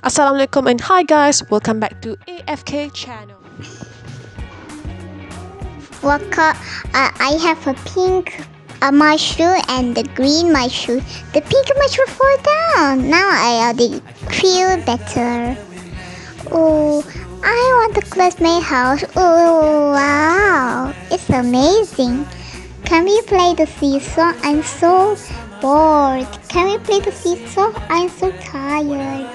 Assalamualaikum and hi guys, welcome back to AFK channel. I have a pink mushroom and the green mushroom. The pink mushroom fall down. Now I already feel better. Oh, I want to close my house. Oh, wow. It's amazing. Can we play the seesaw? I'm so bored. Can we play the seesaw? I'm so tired.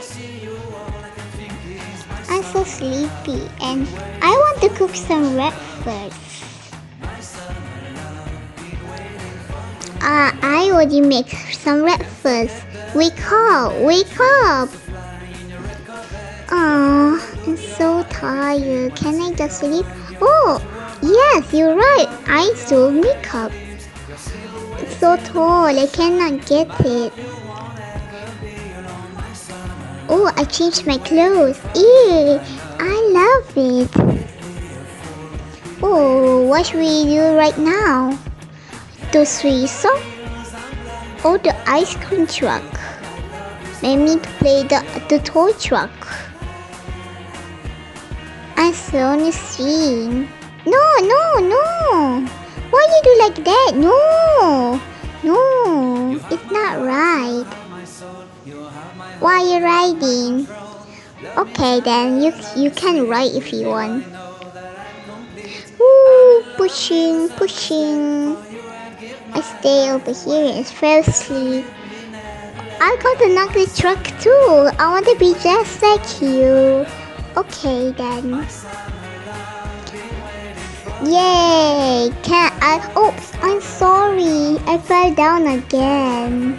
I'm so sleepy and I want to cook some breakfast. I already make some breakfast. Wake up, wake up. Oh, I'm so tired. Can I just sleep? Oh, yes, you're right. I still make up. It's so tall, I cannot get it. Oh, I changed my clothes. Ew, I love it. Oh, what should we do right now? The seesaw or the ice cream truck? Maybe to play the toy truck. I'm so seeing. No, no, no. Why you do like that? No, no, it's not right. Why are you riding? Okay, then you can ride if you want. Woo, pushing, pushing. I stay over here and fell asleep. I got another truck too. I want to be just like you. Okay then. Yay! Can I? Oh, I'm sorry. I fell down again.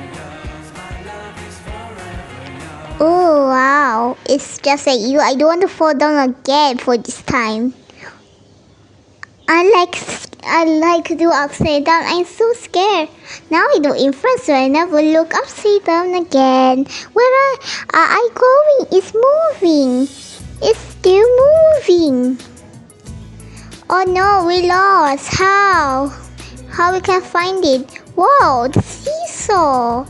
Oh wow! It's just like you. I don't want to fall down again for this time. I like to do upside down. I'm so scared. Now I do in front, so I never look upside down again. Where I going? It's moving. It's still moving. Oh no, we lost. How? How we can find it? Wow, the seesaw.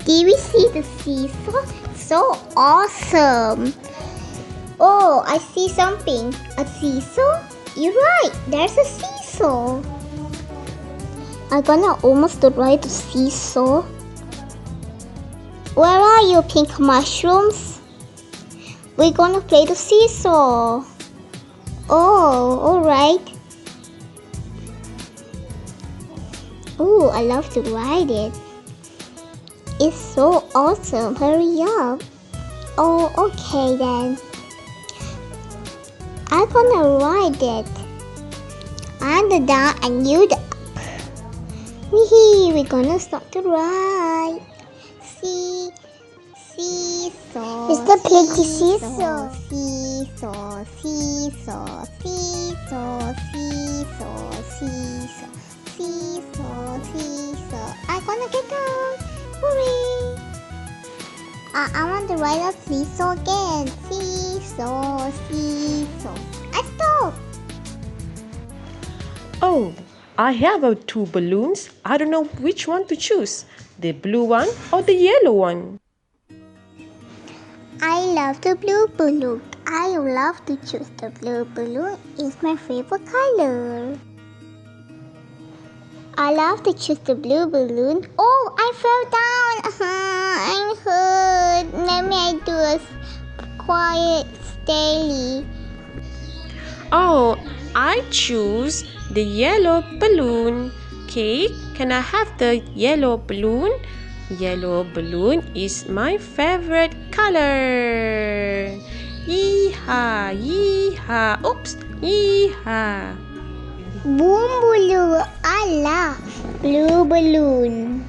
Did we see the seesaw? So awesome. Oh, I see something. A seesaw? You're right, there's a seesaw. I'm gonna almost ride the seesaw. Where are you, pink mushrooms? We're gonna play the seesaw. Oh, alright. Oh, I love to ride it. It's so awesome. Hurry up. Oh, okay then. I'm gonna ride it. I'm the down and you the up. We're gonna start to ride. Seesaw. It's the plenty seesaw. Seesaw, seesaw, seesaw, seesaw, seesaw, seesaw, seesaw. I'm gonna get down. Hooray! I want to ride a seesaw again. Seesaw, seesaw. I stop. Oh, I have two balloons. I don't know which one to choose, the blue one or the yellow one. I love the blue balloon. I love to choose the blue balloon. It's my favorite color. I love to choose the blue balloon. Oh, I fell down. I'm hurt. Let me do a quiet, steady. Oh, I choose the yellow balloon. Okay, can I have the yellow balloon? Yellow balloon is my favorite color. Yeehaw, yeehaw. Oops, yeehaw. Boom balloon. I love blue balloon.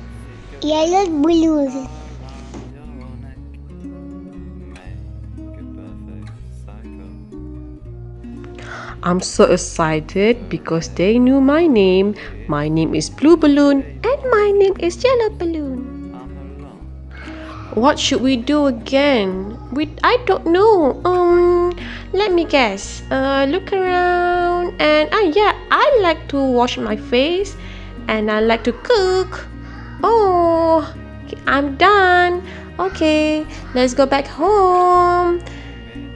Yellow balloon. I'm so excited because they knew my name. My name is Blue Balloon and my name is Yellow Balloon. What should we do again? I don't know. Let me guess. Look around and yeah, I like to wash my face and I like to cook. Oh, I'm done. Okay, let's go back home.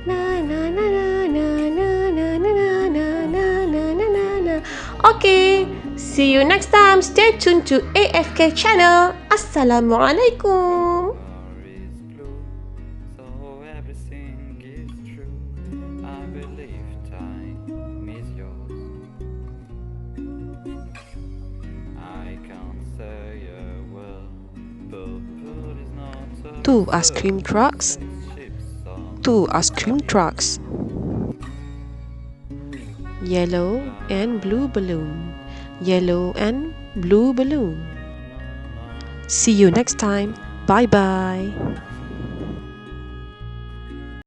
Na na na na na na na na na na na na na na. Okay, see you next time. Stay tuned to AFK channel. Assalamualaikum. Is blue, so everything is true. I believe time is yours. I can't say a word. Purple is not a Two ice cream trucks. spaceship song. Two ice cream trucks. Yellow and blue balloon. Yellow and blue balloon. See you next time. Bye bye.